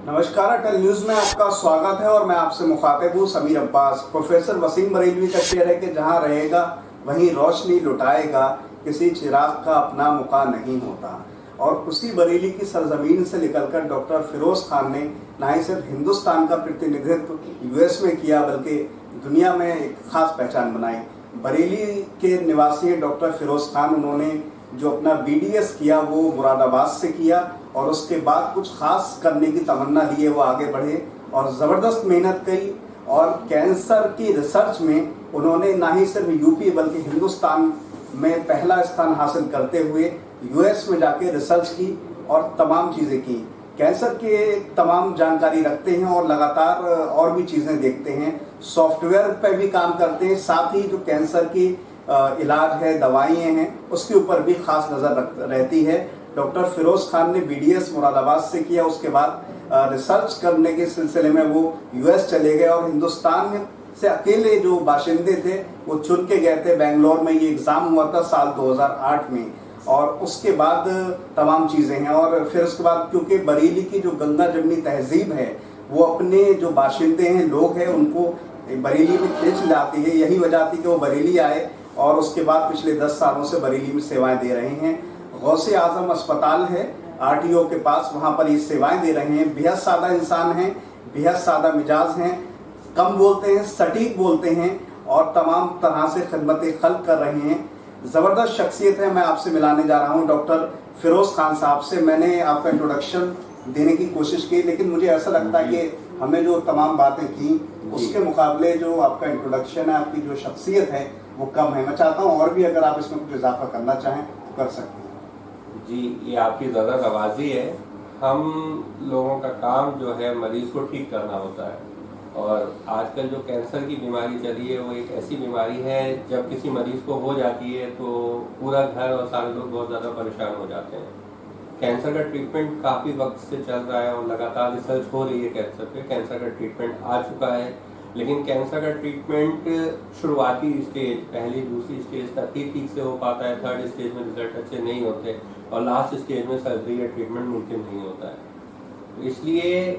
नमस्कार, अटल न्यूज में आपका स्वागत है और मैं आपसे मुखातिब हूँ समीर अब्बास। प्रोफेसर वसीम बरेलवी का शेर है कि जहाँ रहेगा वहीं रोशनी लुटाएगा, किसी चिराग का अपना मुका नहीं होता। और उसी बरेली की सरजमीन से निकलकर डॉक्टर फिरोज खान ने न ही सिर्फ हिंदुस्तान का प्रतिनिधित्व यूएस में किया बल्कि दुनिया में एक खास पहचान बनाई। बरेली के निवासी डॉक्टर फिरोज खान, उन्होंने जो अपना बीडीएस किया वो मुरादाबाद से किया और उसके बाद कुछ खास करने की तमन्ना लिए वो आगे बढ़े और ज़बरदस्त मेहनत की और कैंसर की रिसर्च में उन्होंने ना ही सिर्फ यूपी बल्कि हिंदुस्तान में पहला स्थान हासिल करते हुए यूएस में जाके रिसर्च की और तमाम चीज़ें की। कैंसर के तमाम जानकारी रखते हैं और लगातार और भी चीज़ें देखते हैं, सॉफ्टवेयर पर भी काम करते हैं, साथ ही जो कैंसर की इलाज है, दवाइयाँ हैं, उसके ऊपर भी खास नज़र रहती है। डॉक्टर फिरोज खान ने बीडीएस मुरादाबाद से किया, उसके बाद रिसर्च करने के सिलसिले में वो यूएस चले गए और हिंदुस्तान से अकेले जो बाशिंदे थे वो चुन के गए थे। बेंगलोर में ये एग्ज़ाम हुआ था साल 2008 में और उसके बाद तमाम चीज़ें हैं। और फिर उसके बाद क्योंकि बरेली की जो गंगा जमनी तहजीब है वो अपने जो बाशिंदे हैं, लोग हैं, उनको बरेली में खींच लाती है। यही वजह थी कि वो बरेली आए और उसके बाद पिछले 10 सालों से बरेली में सेवाएं दे रहे हैं। गौसे आजम अस्पताल है आरटीओ के पास, वहाँ पर ये सेवाएं दे रहे हैं। बेहद सादा इंसान हैं, बेहद सादा मिजाज हैं, कम बोलते हैं, सटीक बोलते हैं और तमाम तरह से खिदमत खल्क कर रहे हैं। ज़बरदस्त शख्सियत है। मैं आपसे मिलाने जा रहा हूँ डॉक्टर फिरोज खान साहब से। मैंने आपका इंट्रोडक्शन देने की कोशिश की, लेकिन मुझे ऐसा लगता है कि हमने जो तमाम बातें की उसके मुकाबले जो आपका इंट्रोडक्शन है, आपकी जो शख्सियत है वो कम है। मैं चाहता हूँ और भी अगर आप इसमें कुछ इजाफा करना चाहें तो कर सकते हैं। जी, ये आपकी ज़्यादा नवाजी है। हम लोगों का काम जो है मरीज़ को ठीक करना होता है और आजकल जो कैंसर की बीमारी चली है वो एक ऐसी बीमारी है, जब किसी मरीज़ को हो जाती है तो पूरा घर और सारे लोग बहुत ज़्यादा परेशान हो जाते हैं। कैंसर का ट्रीटमेंट काफ़ी वक्त से चल रहा है और लगातार रिसर्च हो रही है कैंसर पे। कैंसर का ट्रीटमेंट आ चुका है, लेकिन कैंसर का ट्रीटमेंट शुरुआती स्टेज, पहली दूसरी स्टेज तक ही ठीक से हो पाता है। थर्ड स्टेज में रिजल्ट अच्छे नहीं होते और लास्ट स्टेज में सर्जरी या ट्रीटमेंट मुमकिन नहीं होता है। तो इसलिए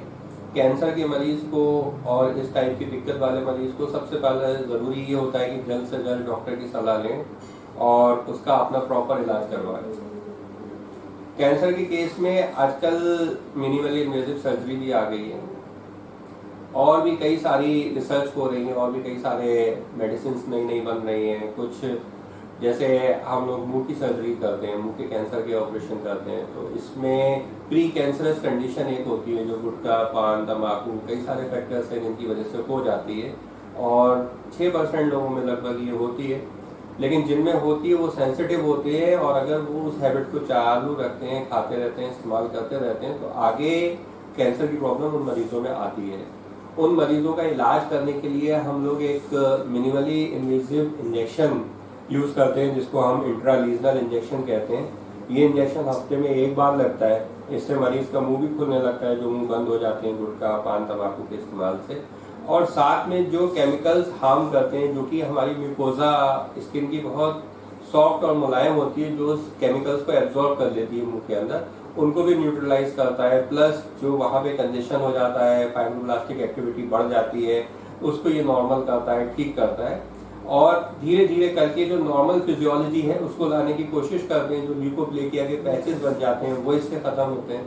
कैंसर के मरीज़ को और इस टाइप की दिक्कत वाले मरीज़ को सबसे पहले ज़रूरी ये होता है कि जल्द से जल्द डॉक्टर की सलाह लें और उसका अपना प्रॉपर इलाज करवाएं। कैंसर के केस में आजकल मिनिमली इन्वेजिव सर्जरी भी आ गई है और भी कई सारी रिसर्च हो रही है और भी कई सारे मेडिसिन नई बन रही हैं। कुछ जैसे हम लोग मुंह की सर्जरी करते हैं, मुंह के कैंसर के ऑपरेशन करते हैं, तो इसमें प्री कैंसरस कंडीशन एक होती है जो गुटखा, पान, तम्बाकू, कई सारे फैक्टर्स हैं जिनकी वजह से हो जाती है और 6% लोगों में लगभग ये होती है। लेकिन जिनमें होती है वो सेंसिटिव होते हैं और अगर वो उस हैबिट को चालू रखते हैं, खाते रहते हैं, इस्तेमाल करते रहते हैं, तो आगे कैंसर की प्रॉब्लम उन मरीजों में आती है। उन मरीजों का इलाज करने के लिए हम लोग एक मिनिमली इन्वेजिव इंजेक्शन यूज़ करते हैं जिसको हम इंट्रालीजनल इंजेक्शन कहते हैं। ये इंजेक्शन हफ्ते में एक बार लगता है। इससे मरीज का मुंह भी खुलने लगता है, जो मुंह बंद हो जाते हैं गुटखा, पान, तंबाकू के इस्तेमाल से। और साथ में जो केमिकल्स हार्म करते हैं, जो कि हमारी म्यूकोजा स्किन की बहुत सॉफ्ट और मुलायम होती है, जो उस केमिकल्स को एब्जॉर्ब कर लेती है मुंह के अंदर, उनको भी न्यूट्रलाइज करता है। प्लस जो वहाँ पे कंजेशन हो जाता है, फाइब्रोब्लास्टिक एक्टिविटी बढ़ जाती है, उसको ये नॉर्मल करता है, ठीक करता है और धीरे धीरे करके जो नॉर्मल फिजियोलॉजी है उसको लाने की कोशिश करते हैं। जो ल्यूकोप्लेकिया के पैचेस बन जाते हैं वो इससे ख़त्म होते हैं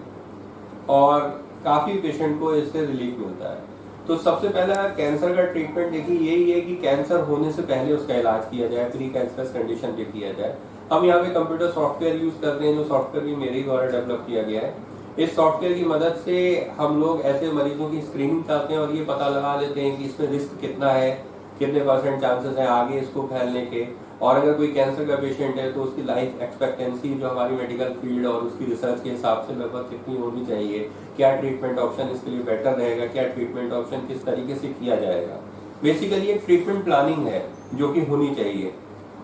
और काफ़ी पेशेंट को इससे रिलीफ मिलता है। तो सबसे पहला कैंसर का ट्रीटमेंट देखिए यही है कि कैंसर होने से पहले उसका इलाज किया जाए, प्री कैंसरस कंडीशन पे किया जाए। हम यहाँ पे कंप्यूटर सॉफ्टवेयर यूज़ करते हैं, जो सॉफ्टवेयर भी मेरे द्वारा डेवलप किया गया है। इस सॉफ्टवेयर की मदद से हम लोग ऐसे मरीजों की स्क्रीनिंग करते हैं और ये पता लगा लेते हैं कि इसमें रिस्क कितना है, कितने % चांसेस हैं आगे इसको फैलने के। और अगर कोई कैंसर का पेशेंट है तो उसकी लाइफ एक्सपेक्टेंसी जो हमारी मेडिकल फील्ड और उसकी रिसर्च के हिसाब से लगभग कितनी होनी चाहिए, क्या ट्रीटमेंट ऑप्शन इसके लिए बेटर रहेगा, क्या ट्रीटमेंट ऑप्शन किस तरीके से किया जाएगा। बेसिकली एक ट्रीटमेंट प्लानिंग है जो कि होनी चाहिए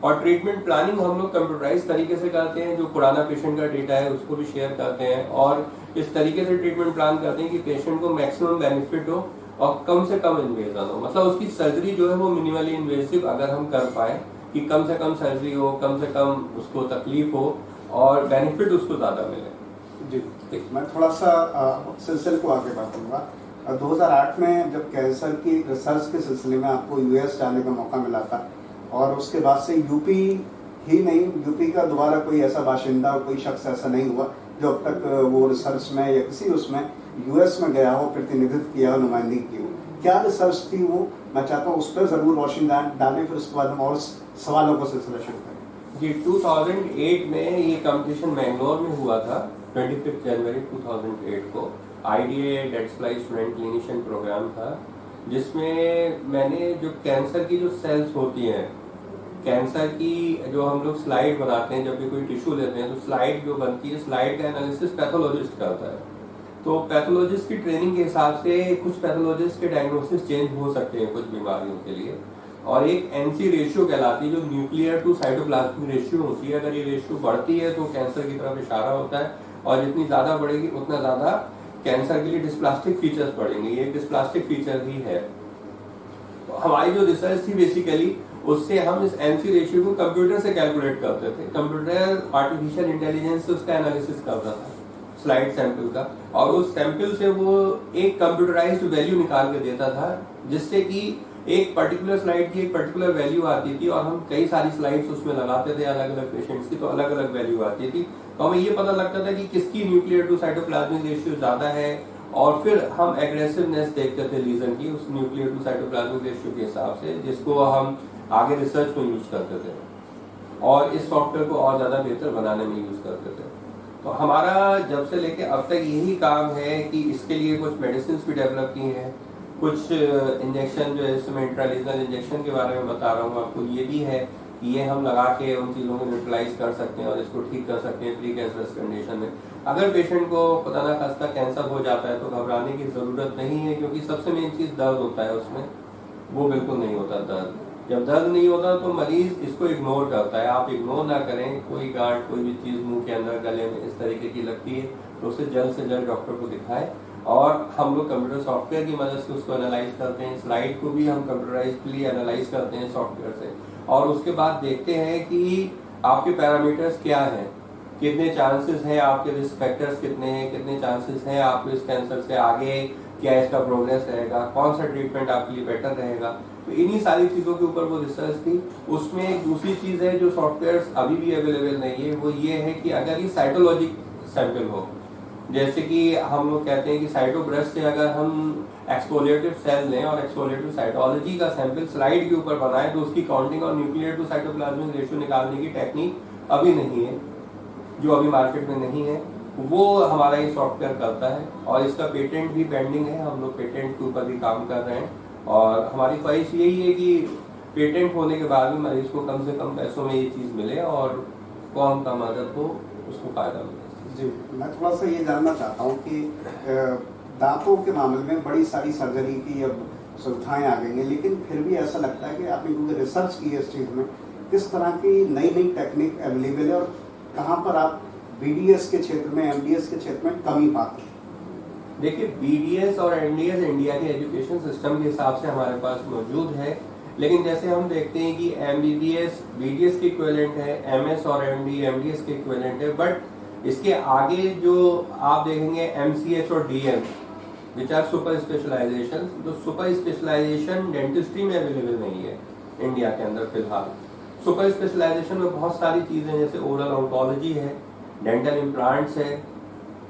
और ट्रीटमेंट प्लानिंग हम लोग कंप्यूटराइज तरीके से करते हैं। जो पुराना पेशेंट का डेटा है उसको भी शेयर करते हैं और इस तरीके से ट्रीटमेंट प्लान करते हैं कि पेशेंट को मैक्सिमम बेनिफिट हो और कम से कम इन्वेजन हो। मतलब उसकी सर्जरी जो है वो मिनिमली इन्वेसिव अगर हम कर पाए कि कम से कम सर्जरी हो, कम से कम उसको तकलीफ हो और बेनिफिट उसको ज़्यादा मिले। जी, मैं थोड़ा सा सिलसिले को आगे बढ़ाऊंगा। 2008 में जब कैंसर की रिसर्च के सिलसिले में आपको यूएस जाने का मौका मिला था, और उसके बाद से यूपी ही नहीं, यूपी का दोबारा कोई ऐसा बाशिंदा, कोई शख्स ऐसा नहीं हुआ जो अब तक वो रिसर्च में या किसी उसमें यूएस में गया हो, प्रतिनिधित्व किया हो, नुमाइंदगी की हो। क्या रिसर्च थी वो, मैं चाहता हूँ उस पर ज़रूर रोशनी डालें, फिर उसके बाद हम और सवालों का सिलसिला शुरू करें। जी, 2008 में ये कंपटीशन मैंगलोर में हुआ था। 25 जनवरी 2008 को IDA डेट्सफ्लाई स्टूडेंट क्लिनिशियन प्रोग्राम था, जिसमें मैंने जो कैंसर की जो सेल्स होती हैं, कैंसर की जो हम लोग स्लाइड बनाते हैं, जब भी कोई टिश्यू लेते हैं तो स्लाइड जो बनती है, स्लाइड का एनालिसिस पैथोलॉजिस्ट करता है। तो पैथोलॉजिस्ट की ट्रेनिंग के हिसाब से कुछ पैथोलॉजिस्ट के डायग्नोसिस चेंज हो सकते हैं कुछ बीमारियों के लिए, और एक NC रेशियो कहलाती है जो न्यूक्लियर टू साइटोप्लाज्मिक रेशियो होती है। अगर ये रेशियो बढ़ती है तो कैंसर की तरफ इशारा होता है, और जितनी ज़्यादा बढ़ेगी उतना ज़्यादा कैंसर के लिए डिस्प्लास्टिक फीचर्स बढ़ेंगे। ये डिस्प्लास्टिक फीचर ही है। तो हमारी जो रिसर्च थी बेसिकली, उससे हम इस NC रेशियो को कंप्यूटर से कैलकुलेट करते थे। कंप्यूटर आर्टिफिशियल इंटेलिजेंस से उसका एनालिसिस करता था स्लाइड सैंपल का, और उस सैंपल से वो एक कंप्यूटराइज्ड वैल्यू निकाल के देता था, जिससे कि एक पर्टिकुलर स्लाइड की एक पर्टिकुलर वैल्यू आती थी, और हम कई सारी स्लाइड्स उसमें लगाते थे अलग अलग पेशेंट्स की, तो अलग अलग वैल्यू आती थी। तो हमें ये पता लगता था कि किसकी न्यूक्लियर टू साइटोप्लाज्मिक रेशियो ज्यादा है, और फिर हम एग्रेसिवनेस देखते थे लीजन की उस न्यूक्लियर टू साइटोप्लाज्मिक रेशियो के हिसाब से, जिसको हम आगे रिसर्च में यूज करते थे और इस सॉफ्टवेयर को और ज्यादा बेहतर बनाने में यूज करते थे। तो हमारा जब से लेके अब तक यही काम है कि इसके लिए कुछ मेडिसिन भी डेवलप की हैं, कुछ इंजेक्शन जो है, इसमें इंट्रालीजनल इंजेक्शन के बारे में बता रहा हूँ आपको, ये भी है कि ये हम लगा के उन चीज़ों को न्यूट्रलाइज कर सकते हैं और इसको ठीक कर सकते हैं प्री कैंसरस कंडीशन में। अगर पेशेंट को खुदा ना खास्ता कैंसर हो जाता है तो घबराने की ज़रूरत नहीं है, क्योंकि सबसे मेन चीज़ दर्द होता है उसमें, वो बिल्कुल नहीं होता दर्द। जब दर्द नहीं होता तो मरीज इसको इग्नोर करता है। आप इग्नोर ना करें, कोई गांठ कोई भी चीज़ मुंह के अंदर गले में इस तरीके की लगती है तो उसे जल्द से जल्द डॉक्टर को दिखाएं, और हम लोग कंप्यूटर सॉफ्टवेयर की मदद से उसको एनालाइज करते हैं। स्लाइड को भी हम कंप्यूटराइजली एनालाइज करते हैं सॉफ्टवेयर से, और उसके बाद देखते हैं कि आपके पैरामीटर्स क्या हैं, कितने चांसेस हैं, आपके रिस्क फैक्टर्स कितने हैं, कितने चांसेस हैं आपको इस कैंसर से आगे, क्या इसका प्रोग्रेस रहेगा, कौन सा ट्रीटमेंट आपके लिए बेटर रहेगा। तो इन्हीं सारी चीज़ों के ऊपर वो रिसर्च थी। उसमें एक दूसरी चीज़ है जो सॉफ्टवेयर अभी भी अवेलेबल नहीं है, वो ये है कि अगर ये साइटोलॉजिक सैंपल हो, जैसे कि हम लोग कहते हैं कि साइटोब्रेस्ट से अगर हम एक्सफोलिएटिव सेल लें और एक्सफोलिएटिव साइटोलॉजी का सैंपल स्लाइड के ऊपर बनाए, तो उसकी काउंटिंग और न्यूक्लियर टू साइटोप्लाज्मिक रेशियो निकालने की टेक्निक अभी नहीं है, जो अभी मार्केट में नहीं है, वो हमारा ये सॉफ्टवेयर करता है, और इसका पेटेंट भी पेंडिंग है। हम लोग पेटेंट के ऊपर भी काम कर रहे हैं, और हमारी ख्वाहिश यही है कि पेटेंट होने के बाद भी मरीज को कम से कम पैसों में ये चीज़ मिले और कौन कम आदत हो उसको फायदा मिले। जी, मैं थोड़ा सा ये जानना चाहता हूँ कि दांतों के मामले में बड़ी सारी सर्जरी की अब सुविधाएं आ गई हैं, लेकिन फिर भी ऐसा लगता है कि आपने क्योंकि रिसर्च की है इस चीज़ में, किस तरह की नई नई टेक्निक अवेलेबल है और कहाँ पर आप BDS के क्षेत्र में, MDS के क्षेत्र में कमी पाते हैं? देखिए, BDS और MDS इंडिया के एजुकेशन सिस्टम के हिसाब से हमारे पास मौजूद है, लेकिन जैसे हम देखते हैं कि MBBS BDS के इक्विवेलेंट है, MS और MD MDS के इक्विवेलेंट है, बट इसके आगे जो आप देखेंगे MCH और DM which are super specialisation, तो सुपर स्पेशलाइजेशन डेंटिस्ट्री में अवेलेबल नहीं है इंडिया के अंदर फिलहाल। सुपर स्पेशलाइजेशन में बहुत सारी चीज़ें जैसे ओरल ऑन्कोलॉजी है, डेंटल इम्प्लांट्स है,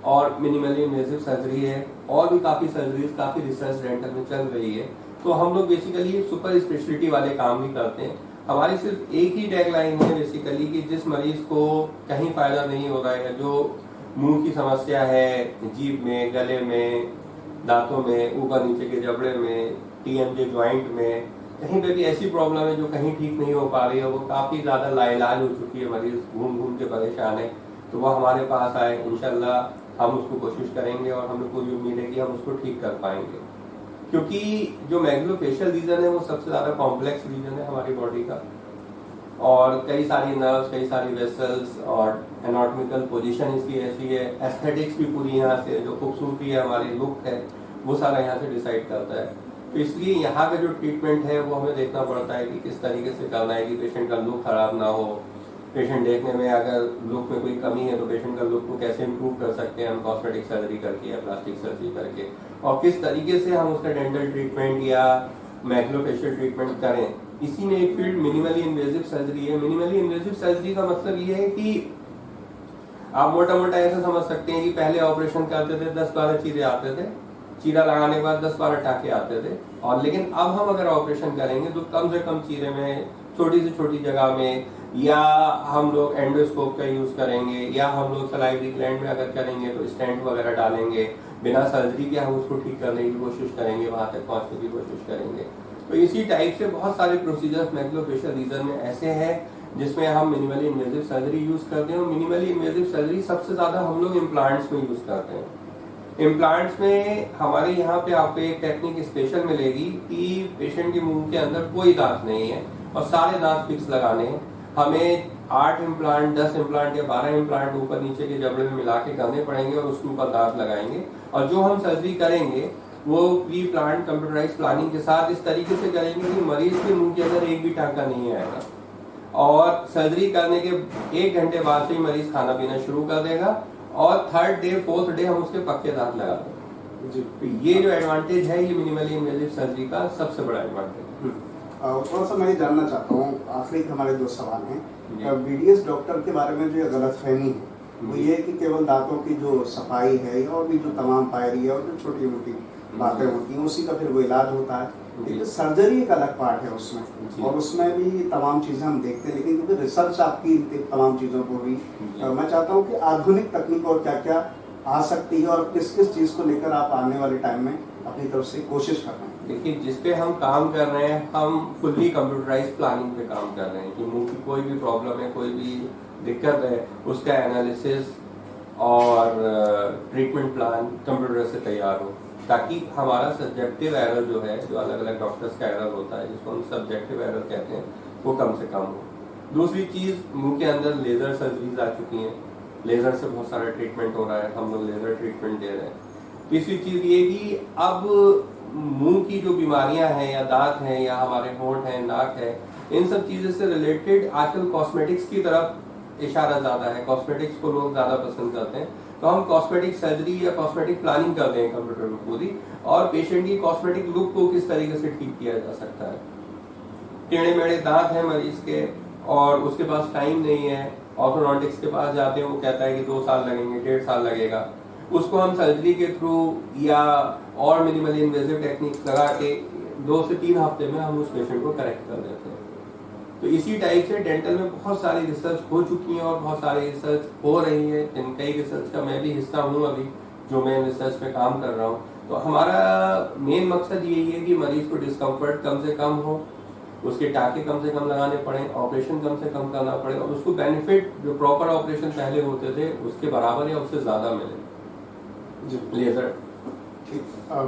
और मिनिमली इन्वेसिव सर्जरी है, और भी काफ़ी सर्जरीज, काफ़ी रिसर्च डेंटल में चल रही है। तो हम लोग बेसिकली सुपर स्पेशलिटी वाले काम ही करते हैं। हमारी सिर्फ एक ही टैगलाइन है बेसिकली कि जिस मरीज को कहीं फ़ायदा नहीं हो रहा है, जो मुंह की समस्या है, जीभ में, गले में, दांतों में, ऊपर नीचे के जबड़े में, TMJ जॉइंट में, कहीं पे भी ऐसी प्रॉब्लम है जो कहीं ठीक नहीं हो पा रही है, वो काफ़ी ज़्यादा लाइलाज हो चुकी है, मरीज घूम घूम के परेशान है, तो वो हमारे पास आए, इंशाल्लाह हम उसको कोशिश करेंगे और हमें पूरी उम्मीद है कि हम उसको ठीक कर पाएंगे। क्योंकि जो मैग्लोफेशियल रीजन है वो सबसे ज़्यादा कॉम्प्लेक्स रीजन है हमारी बॉडी का, और कई सारी नर्व्स, कई सारी वेसल्स, और एनाटॉमिकल पोजीशन इसकी ऐसी है, एस्थेटिक्स भी पूरी यहाँ से, जो खूबसूरती है, हमारी लुक है, वो सारा यहाँ से डिसाइड करता है। तो इसलिए यहाँ का जो ट्रीटमेंट है वो हमें देखना पड़ता है कि किस तरीके से करना है कि पेशेंट का लुक खराब ना हो, पेशेंट देखने में अगर लुक में कोई कमी है तो पेशेंट का लुक को कैसे इम्प्रूव कर सकते हैं हम कॉस्मेटिक सर्जरी करके या प्लास्टिक सर्जरी करके, और किस तरीके से हम उसका डेंटल ट्रीटमेंट या मैक्रोफेशियल ट्रीटमेंट करें। इसी में एक फील्ड मिनिमली इन्वेजिव सर्जरी है। मिनिमली इन्वेजिव सर्जरी का मतलब ये है कि आप मोटा मोटा ऐसा समझ सकते हैं कि पहले ऑपरेशन करते थे 10-12 चीरे आते थे, चीरा लगाने के बाद 10-12 टाके आते थे, और लेकिन अब हम अगर ऑपरेशन करेंगे तो कम से कम चीरे में छोटी से छोटी जगह में, या हम लोग एंडोस्कोप का यूज करेंगे, या हम लोग सलाइवरी ग्लैंड में अगर करेंगे तो स्टेंट वगैरह डालेंगे, बिना सर्जरी के हम उसको ठीक करने की कोशिश करेंगे, वहां तक पहुंचने की कोशिश करेंगे। तो इसी टाइप से बहुत सारे प्रोसीजर्स मैक्रोफेशियल रीजन में ऐसे हैं जिसमें हम मिनिमली इन्वेजिव सर्जरी यूज करते हैं। और मिनिमली इन्वेजिव सर्जरी सबसे ज्यादा हम लोग इम्प्लांट्स में यूज करते हैं। इम्प्लांट्स में हमारे यहाँ पे आपको एक टेक्निक स्पेशल मिलेगी कि पेशेंट के मुंह के अंदर कोई दांत नहीं है और सारे दांत फिक्स लगाने हैं। हमें 8 इम्प्लांट, 10 इम्प्लांट या 12 इम्प्लांट ऊपर नीचे के जबड़े में मिला के करने पड़ेंगे और उसके ऊपर दांत लगाएंगे। और जो हम सर्जरी करेंगे वो प्री प्लान कंप्यूटराइज प्लानिंग के साथ इस तरीके से करेंगे कि मरीज के मुंह के अंदर एक भी टांका नहीं आएगा, और सर्जरी करने के 1 घंटे बाद से ही मरीज खाना पीना शुरू कर देगा, और 3rd डे 4th डे हम उसके पक्के दांत लगा देंगे। तो ये जो एडवांटेज है, ये मिनिमली इन्वेजिव सर्जरी का सबसे बड़ा एडवांटेज है। थोड़ा सा मैं ये जानना चाहता हूँ, आखिरी हमारे 2 सवाल हैं। बीडीएस डॉक्टर के बारे में जो ये गलतफहमी है वो ये कि केवल दांतों की जो सफाई है और भी जो तमाम पायरी है और जो छोटी मोटी बातें होती हैं उसी का फिर वो इलाज होता है, लेकिन सर्जरी एक अलग पार्ट है उसमें, और उसमें भी तमाम चीज़ें हम देखते हैं, लेकिन क्योंकि रिसर्च आपकी इन तमाम चीज़ों को भी मैं चाहता हूँ कि आधुनिक तकनीक और क्या क्या आ सकती है और किस किस चीज़ को लेकर आप आने वाले टाइम में अपनी तरफ से कोशिश कर रहे हैं। देखिए, जिस पे हम काम कर रहे हैं, हम फुल्ली कंप्यूटराइज प्लानिंग पे काम कर रहे हैं कि मुंह की कोई भी प्रॉब्लम है, कोई भी दिक्कत है, उसका एनालिसिस और ट्रीटमेंट प्लान कंप्यूटर से तैयार हो, ताकि हमारा सब्जेक्टिव एरर जो है, जो अलग अलग डॉक्टर्स का एरर होता है जिसको हम सब्जेक्टिव एरर कहते हैं, वो कम से कम हो। दूसरी चीज़, मुंह के अंदर लेज़र सर्जरीज आ चुकी हैं, लेज़र से बहुत सारा ट्रीटमेंट हो रहा है, हम लोग लेज़र ट्रीटमेंट दे रहे हैं। तीसरी चीज़ ये कि अब मुंह की जो बीमारियां हैं, या दांत हैं, या हमारे होंठ हैं, नाक है, इन सब चीज़ों से रिलेटेड आजकल कॉस्मेटिक्स की तरफ इशारा ज़्यादा है, कॉस्मेटिक्स को लोग ज़्यादा पसंद करते हैं। तो हम कॉस्मेटिक सर्जरी या कॉस्मेटिक प्लानिंग करते हैं कंप्यूटर में पूरी, और पेशेंट की कॉस्मेटिक लुक को किस तरीके से ठीक किया जा सकता है। टेढ़े मेढ़े दांत हैं मरीज के और उसके पास टाइम नहीं है, ऑर्थोडोंटिक्स के पास जाते हैं, वो कहता है कि 2 साल लगेंगे, 1.5 साल लगेगा, उसको हम सर्जरी के थ्रू या और मिनिमली इन्वेजिव टेक्निक्स लगा के 2 से 3 हफ्ते में हम उस पेशेंट को करेक्ट कर देते हैं। तो इसी टाइप से डेंटल में बहुत सारी रिसर्च हो चुकी है और बहुत सारी रिसर्च हो रही है, इन कई रिसर्च का मैं भी हिस्सा हूँ अभी, जो मैं रिसर्च में काम कर रहा हूँ। तो हमारा मेन मकसद यही है कि मरीज को डिस्कम्फर्ट कम से कम हो, उसके टाके कम से कम लगाने पड़े, ऑपरेशन कम से कम करना पड़े, और उसको बेनिफिट जो प्रॉपर ऑपरेशन पहले होते थे उसके बराबर या उससे ज़्यादा मिले। लेजर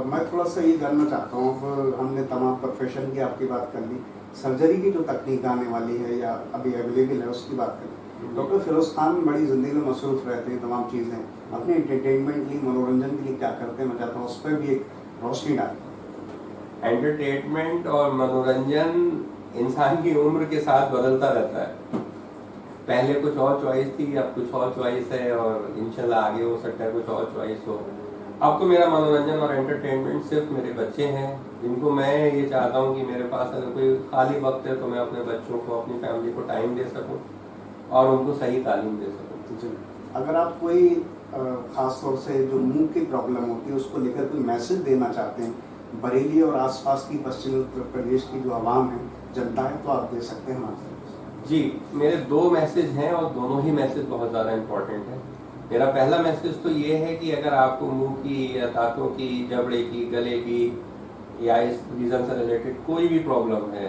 मैं थोड़ा सा ये जानना चाहता हूँ, हमने तमाम प्रोफेशन की आपकी बात कर ली, सर्जरी की जो तकनीक आने वाली है या अभी अवेलेबल है उसकी बात करें। डॉक्टर फिरोज खान बड़ी ज़िंदगी में मसरूफ रहते हैं, तमाम चीज़ें अपने एंटरटेनमेंट के लिए, मनोरंजन के लिए क्या करते हैं, मैं चाहता हूँ उस पर भी एक रोशनी डालें। एंटरटेनमेंट और मनोरंजन इंसान की उम्र के साथ बदलता रहता है। पहले कुछ और चॉइस थी, अब कुछ और चॉइस है, और इंशाल्लाह आगे हो सकता है कुछ और चॉइस हो। अब तो मेरा मनोरंजन और एंटरटेनमेंट सिर्फ मेरे बच्चे हैं, जिनको मैं ये चाहता हूँ कि मेरे पास अगर कोई खाली वक्त है तो मैं अपने बच्चों को, अपनी फैमिली को टाइम दे सकूँ और उनको सही तालीम दे सकूँ। अगर आप कोई खास तौर से जो मुंह की प्रॉब्लम होती है उसको लेकर कोई मैसेज देना चाहते हैं बरेली और आसपास की पश्चिमी उत्तर प्रदेश की जो आवाम है, जनता है, तो आप दे सकते हैं हमारे। जी, मेरे 2 मैसेज हैं और दोनों ही मैसेज बहुत ज़्यादा इम्पोर्टेंट है। मेरा पहला मैसेज तो ये है कि अगर आपको मुंह की या दांतों की, जबड़े की, गले की या इस रीज़न से रिलेटेड कोई भी प्रॉब्लम है,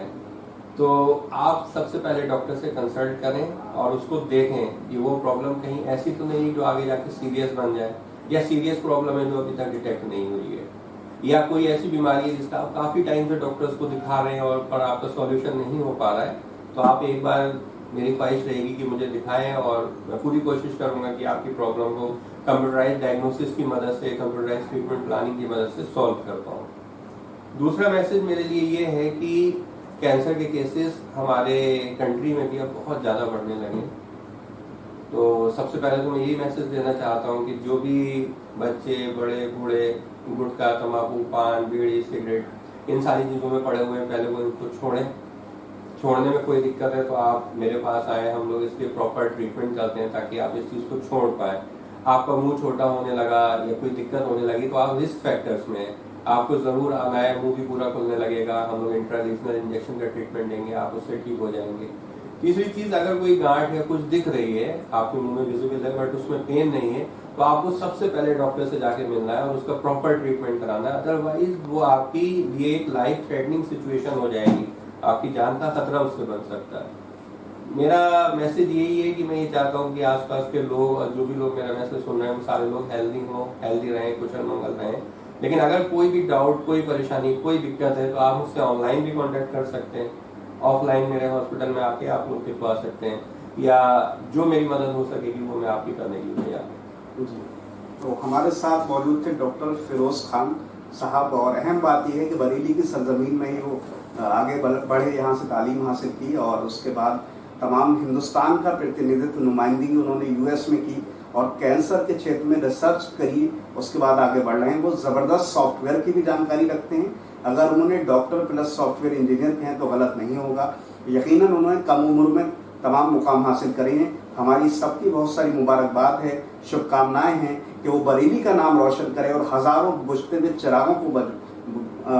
तो आप सबसे पहले डॉक्टर से कंसल्ट करें और उसको देखें कि वो प्रॉब्लम कहीं ऐसी तो नहीं जो आगे जाके सीरियस बन जाए, या सीरियस प्रॉब्लम है जो अभी तक डिटेक्ट नहीं हुई है, या कोई ऐसी बीमारी है जिसका आप काफ़ी टाइम से डॉक्टर्स को दिखा रहे हैं और पर आपका सॉल्यूशन नहीं हो पा रहा है। तो आप एक बार, मेरी ख्वाहिश रहेगी कि मुझे दिखाएं और मैं पूरी कोशिश करूंगा कि आपकी प्रॉब्लम को कंप्यूटराइज डायग्नोसिस की मदद से, कंप्यूटराइज ट्रीटमेंट प्लानिंग की मदद से सॉल्व कर पाऊँ। दूसरा मैसेज मेरे लिए ये है कि कैंसर के केसेस हमारे कंट्री में भी अब बहुत ज़्यादा बढ़ने लगे। तो सबसे पहले तो मैं यही मैसेज देना चाहता हूँ कि जो भी बच्चे बड़े बूढ़े गुटखा तंबाकू पान बीड़ी सिगरेट इन सारी चीज़ों में पड़े हुए हैं, पहले वो इनको छोड़ें। छोड़ने में कोई दिक्कत है तो आप मेरे पास आए, हम लोग इसके प्रॉपर ट्रीटमेंट करते हैं ताकि आप इस चीज़ को छोड़ पाए। आपका मुंह छोटा होने लगा या कोई दिक्कत होने लगी तो आप रिस्क फैक्टर्स में हैं, आपको ज़रूर आना है। मुंह भी पूरा खुलने लगेगा, हम लोग इंट्रालेशनल इंजेक्शन का ट्रीटमेंट देंगे, आप उससे ठीक हो जाएंगे। तीसरी चीज़, अगर कोई गांठ या कुछ दिख रही है आपके मुंह में विजिबल है बट उसमें पेन नहीं है, तो आपको सबसे पहले डॉक्टर से जाके मिलना है और उसका प्रॉपर ट्रीटमेंट कराना है। अदरवाइज वो आपकी लिए एक लाइफ थ्रेटनिंग सिचुएशन हो जाएगी, आपकी जान का खतरा उससे बन सकता है। मेरा मैसेज यही है कि मैं ये चाहता हूँ कि आसपास के लोग और जो भी लोग मेरा मैसेज सुन रहे हैं वो सारे लोग हेल्दी हों, हेल्दी रहें, कुशल मंगल रहें। लेकिन अगर कोई भी डाउट, कोई परेशानी, कोई दिक्कत है तो आप मुझसे ऑनलाइन भी कांटेक्ट कर सकते हैं, ऑफलाइन मेरे हॉस्पिटल में आके आप लोग दिखवा सकते हैं, या जो मेरी मदद हो सकेगी वो मैं आपकी करने के लिए तैयार हूँ। जी, तो हमारे साथ मौजूद थे डॉक्टर फिरोज खान साहब, और अहम बात यह है कि बरेली की सरजमीन में ही वो आगे बढ़े, यहाँ से तालीम हासिल की और उसके बाद तमाम हिंदुस्तान का प्रतिनिधित्व, नुमाइंदगी उन्होंने यूएस में की और कैंसर के क्षेत्र में रिसर्च करी, उसके बाद आगे बढ़ रहे हैं। वो ज़बरदस्त सॉफ्टवेयर की भी जानकारी रखते हैं। अगर उन्होंने डॉक्टर प्लस सॉफ्टवेयर इंजीनियर के हैं तो गलत नहीं होगा। यकीनन उन्होंने कम उम्र में तमाम मुकाम हासिल करे हैं। हमारी सबकी बहुत सारी मुबारकबाद है, शुभकामनाएं हैं कि वो बरेली का नाम रोशन करें और हज़ारों बुझते हुए चिरागों को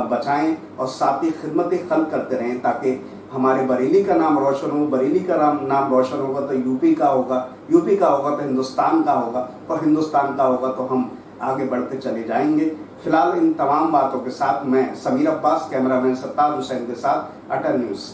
बचाएं और साथ ही खिदमत खल्क करते रहें ताकि हमारे बरेली का नाम रोशन हो। बरेली का नाम रोशन होगा तो यूपी का होगा, यूपी का होगा तो हिंदुस्तान का होगा, और हिंदुस्तान का होगा तो हम आगे बढ़ते चले जाएंगे। फिलहाल इन तमाम बातों के साथ मैं समीर अब्बास, कैमरामैन सत्तार हुसैन के साथ अटल न्यूज़।